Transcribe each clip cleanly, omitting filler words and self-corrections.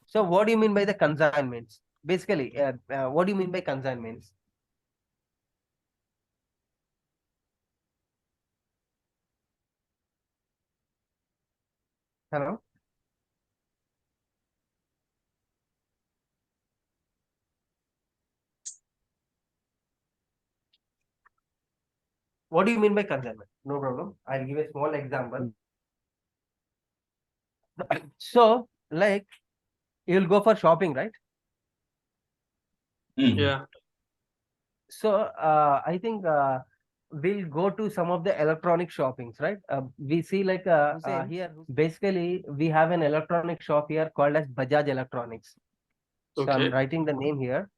So what do you mean by the consignments? Basically, what do you mean by consignments? Hello? What do you mean by consignment? No problem. I'll give a small example. So, like, you'll go for shopping, right? Yeah. So, I think we'll go to some of the electronic shoppings, right? We see like here, basically, we have an electronic shop here called as Bajaj Electronics. So I'm Okay. writing the name here.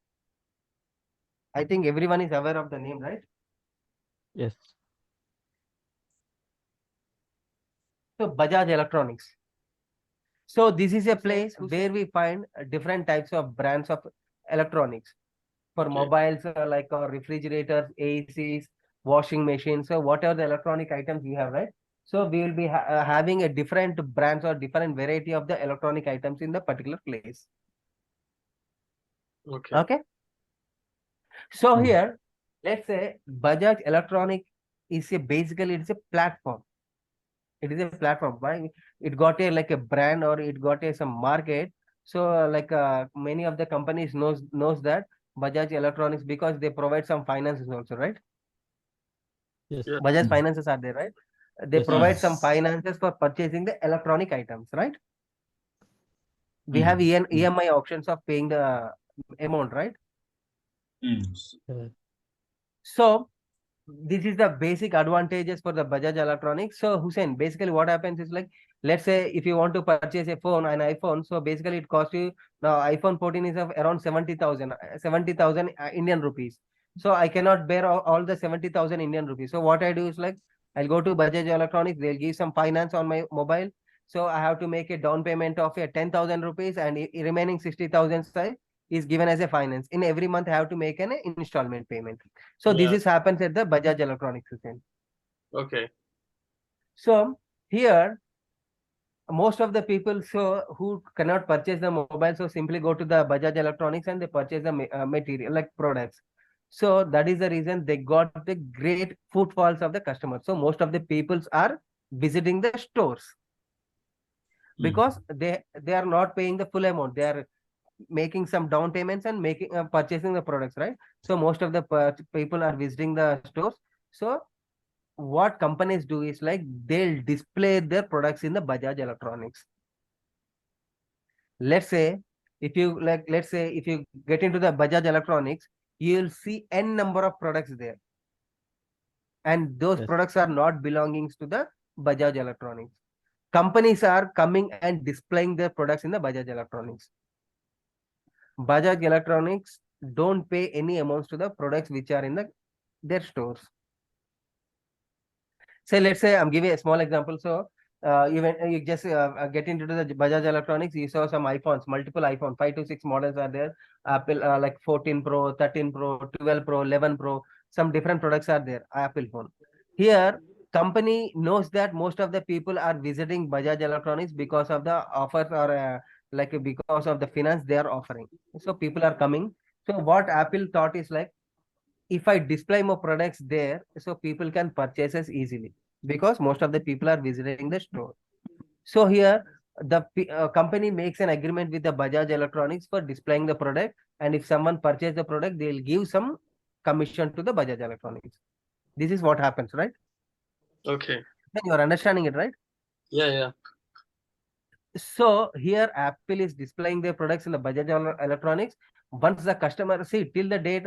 I think everyone is aware of the name, right? Yes. So Bajaj Electronics. So this is a place where we find different types of brands of electronics for Okay. mobiles, like refrigerators, ACs, washing machines. So whatever the electronic items you have, right? So we will be having a different brands or different variety of the electronic items in the particular place. Okay. Okay. So here, let's say Bajaj Electronic is a basically it's a platform. It is a platform. Why it got a like a brand or it got a some market. So like many of the companies knows that Bajaj Electronics because they provide some finances also, right? Yes. Yeah. Bajaj finances are there, right? They Yes. provide some finances for purchasing the electronic items, right? We have EMI options of paying the amount, right? So this is the basic advantages for the Bajaj Electronics. So Hussein, basically what happens is like, let's say if you want to purchase a phone, an iPhone, so basically it costs you now iPhone 14 is of around 70,000 Indian rupees. So I cannot bear all the 70,000 Indian rupees. So what I do is like, I'll go to Bajaj Electronics, they'll give some finance on my mobile. So I have to make a down payment of 10,000 rupees and remaining 60,000 is given as a finance. In every month, I have to make an installment payment. So this Yeah. is happens at the Bajaj Electronics system. Okay. So here, most of the people so who cannot purchase the mobile, so simply go to the Bajaj Electronics and they purchase the material like products. So that is the reason they got the great footfalls of the customers. So most of the peoples are visiting the stores because they are not paying the full amount. They are making some down payments and making purchasing the products, right? So most of the people are visiting the stores. So what companies do is like they'll display their products in the Bajaj Electronics. Let's say if you like, let's say if you get into the Bajaj Electronics, you'll see n number of products there, and those Yes. products are not belongings to the Bajaj Electronics. Companies are coming and displaying their products in the Bajaj Electronics. Bajaj Electronics don't pay any amounts to the products which are in their stores. Say, let's say I'm giving a small example. So you just get into the Bajaj Electronics, you saw some iPhones, multiple iPhone, 5 to 6 models are there. Apple like 14 Pro, 13 Pro, 12 Pro, 11 Pro, some different products are there, Apple phone. Here, company knows that most of the people are visiting Bajaj Electronics because of the offers or like because of the finance they are offering. So people are coming. So what Apple thought is like, if I display more products there, so people can purchase us easily because most of the people are visiting the store. So here, the company makes an agreement with the Bajaj Electronics for displaying the product, and if someone purchase the product, they'll give some commission to the Bajaj Electronics. This is what happens, right? Okay. Then you are understanding it, right? Yeah. Yeah. So here Apple is displaying their products in the Bajaj Electronics. Once the customer see till the date,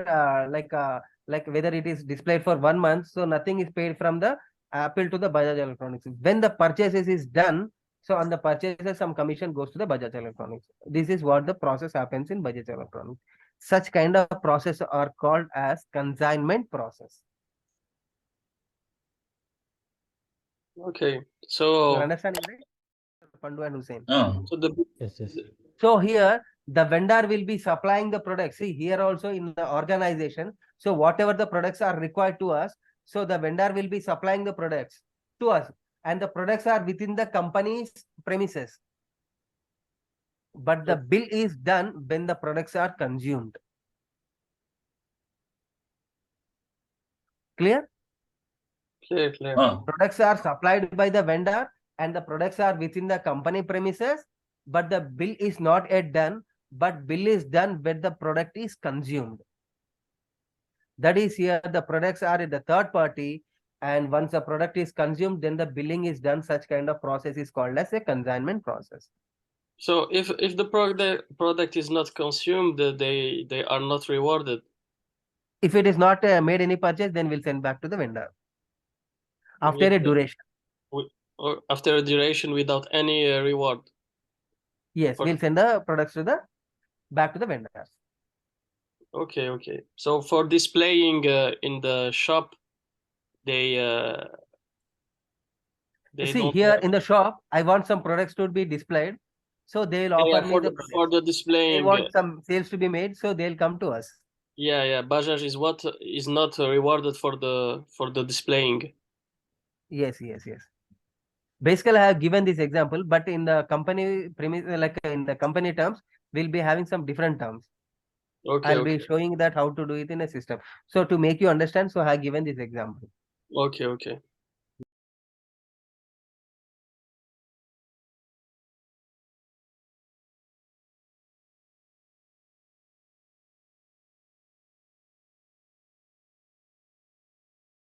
like whether it is displayed for 1 month, so nothing is paid from the Apple to the Bajaj Electronics. When the purchases is done, so on the purchases some commission goes to the Bajaj Electronics. This is what the process happens in Bajaj Electronics. Such kind of process are called as consignment process. Okay. You're So understanding, right? Pandu and Hussein. so the Yes. Yes. So here the vendor will be supplying the products. See here also in the organization. So whatever the products are required to us, so the vendor will be supplying the products to us, and the products are within the company's premises. but the bill is done when the products are consumed. Clear? Clear. Products are supplied by the vendor and the products are within the company premises, but the bill is not yet done, but bill is done when the product is consumed. That is, here the products are in the third party, and once the product is consumed, then the billing is done. Such kind of process is called as a consignment process. So if the product is not consumed, they are not rewarded. If it is not made any purchase, then we'll send back to the vendor after a With- duration. Or after a duration without any reward. Yes, For- we'll send the products to the back to the vendors. Okay. So for displaying in the shop, they See don't here have- in the shop, I want some products to be displayed, so they will offer me for the for products. the They displaying. want some sales to be made, so they'll come to us. Yeah. Bajaj is not rewarded for the displaying. Yes. Basically, I have given this example, but in the company premise, like in the company terms, we'll be having some different terms. Okay. I'll be showing that how to do it in a system. So to make you understand, so I have given this example. Okay.